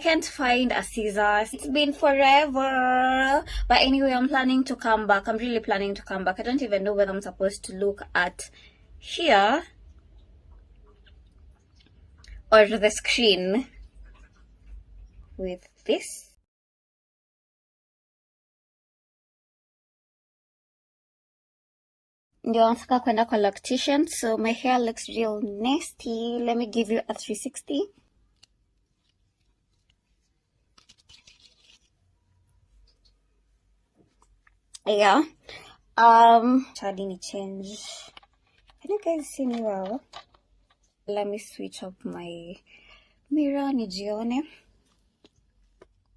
can't find a scissors. It's been forever. But anyway, I'm planning to come back. I'm really planning to come back. I don't even know whether I'm supposed to look at here or the screen with this. Ndio nataka kwenda kwa loctician, so my hair looks real nasty. Let me give you a 360. Yeah. Shadi ni change. Can you guys see me well? Let me switch up my mirror nijione.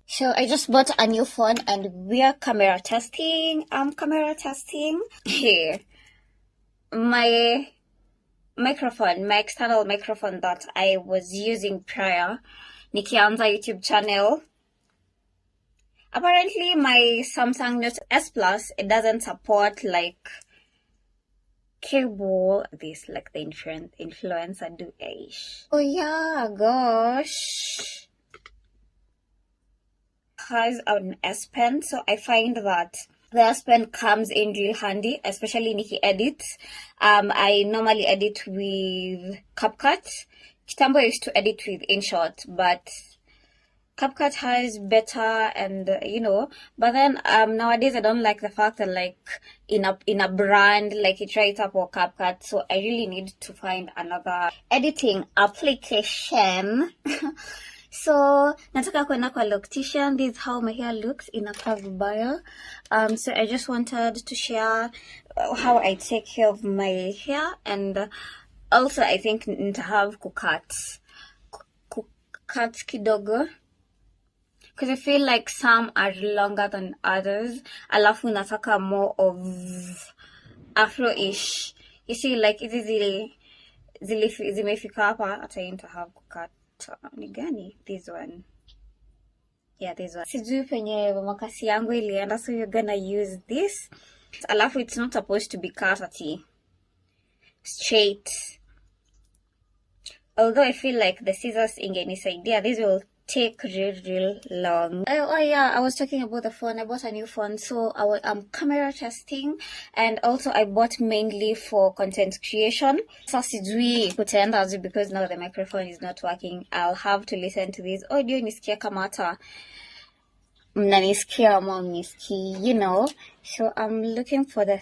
So I just bought a new phone and we are camera testing. Camera testing. Here. My microphone, my external microphone that I was using prior, nikianza YouTube channel. Apparently my Samsung Note S Plus, it doesn't support like cable, this like the influencer do ish. Oh yeah, gosh. Has an S Pen, so I find that the S Pen comes in real handy, especially Nikki edits. I normally edit with CapCut. Kitambo used to edit with InShot, but CapCut has better, and but then nowadays I don't like the fact that like in a brand like it right up or CapCut, so I really need to find another editing application. So nataka kwenda kwa loctician. This is how my hair looks in a curved bio. So I just wanted to share how I take care of my hair, and also I think nitahave kukat kidogo, because I feel like some are longer than others. Alafu nataka more of afro-ish. You see, like hizi zimefika hapa, hata nitahave kukat. Ni gani? This one. Yeah, this one. Sijui penye makasi yangu ilienda, so you're gonna use this. Alafu it's not supposed to be cut straight. Although I feel like the scissors ingenisaidia, this will take real long. Oh yeah, I was talking about the phone. I bought a new phone, so I'm camera testing, and also I bought mainly for content creation. So sijui kutaenda because now the microphone is not working. I'll have to listen to this audio nisikia kama hata mnanisikia ama mnisikii, So I'm looking for the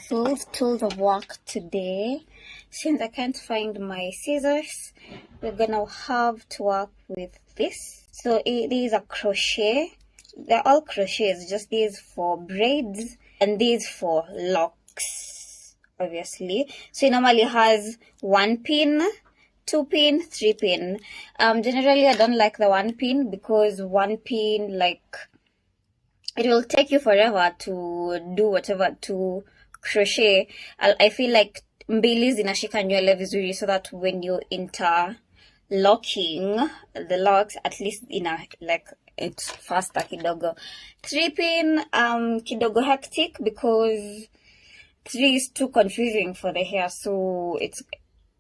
tools of work today. Since I can't find my scissors, we're gonna have to work with this. So these are crochet. They're all crochets, just these for braids and these for locks, obviously. So it normally has 1 pin, 2 pin, 3 pin. Generally I don't like the 1 pin because 1 pin, like, it will take you forever to do whatever, to crochet. I feel like mbili zinashika nywele vizuri, so that when you interlocking the locks, at least it's faster kidogo. 3 pin kidogo hectic because 3 is too confusing for the hair, so it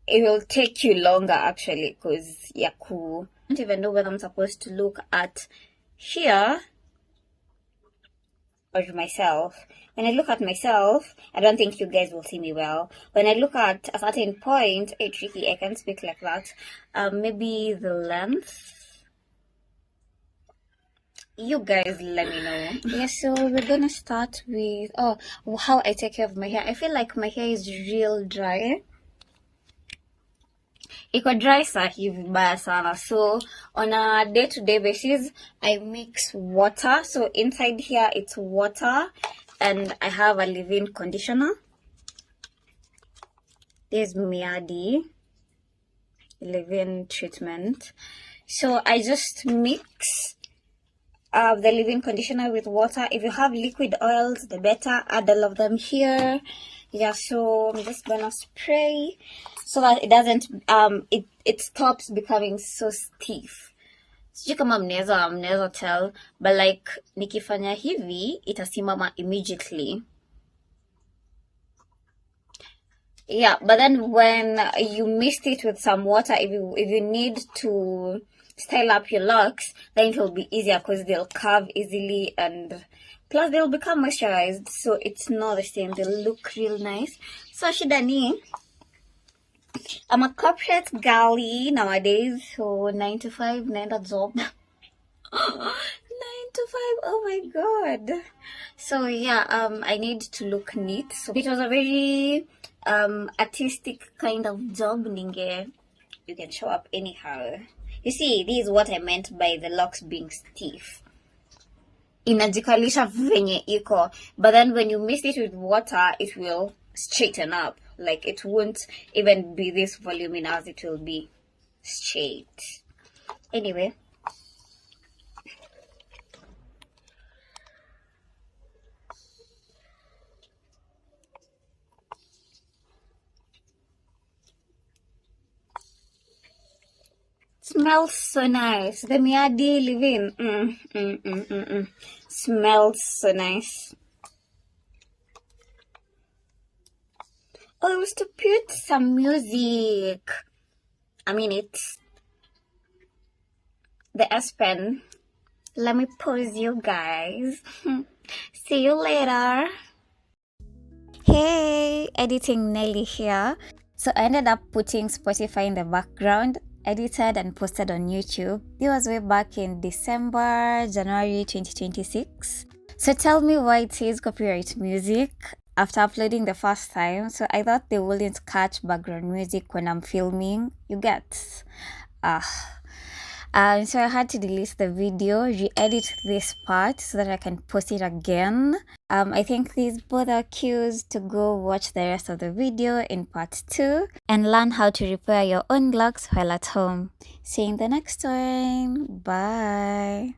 will take you longer actually, because I don't even know whether I'm supposed to look at here or myself. When I look at myself, I don't think you guys will see me well. When I look at a certain point, it's tricky, I can't speak like that. Maybe the length. You guys let me know. Yeah, so we're gonna start with how I take care of my hair. I feel like my hair is real dry. Iko dry sahi vibaya sana. So on a day-to-day basis, I mix water. So inside here it's water, and I have a leave-in conditioner. There's miadi leave-in treatment. So I just mix the leave-in conditioner with water. If you have liquid oils, the better. Add all of them here. Yeah, so I'm just gonna spray so that it doesn't it stops becoming so stiff. Sijui kama mnaweza tell, but like nikifanya hivi itasimama immediately. Yeah, but then when you mist it with some water, if you need to style up your locks, then it will be easier because they'll curve easily, and plus they'll become moisturized, so it's not the same. They'll look real nice. So shida ni, I'm a corporate girly nowadays, so 9 to 5 naenda job. 9 to 5, oh my god. So yeah, I need to look neat. So it was a very artistic kind of job. You can show up anyhow. You see, this is what I meant by the locks being stiff. Inajikalisha venye iko, but then when you mix it with water, it will straighten up. Like, it won't even be this voluminous, it will be straight. Anyway, smells so nice. The miadi leave-in smells so nice. Oh, it was to put some music. I mean, it's the S Pen. Let me pause you guys. See you later. Hey, editing Nelly here. So I ended up putting Spotify in the background, edited and posted on YouTube. It was way back in January 2026. So tell me why it says copyright music after uploading the first time. So I thought they wouldn't catch background music when I'm filming. You get? So I had to delete the video, re-edit this part so that I can post it again. I think these both are cues to go watch the rest of the video in part 2 and learn how to repair your own locks while at home. See you in the next one. Bye.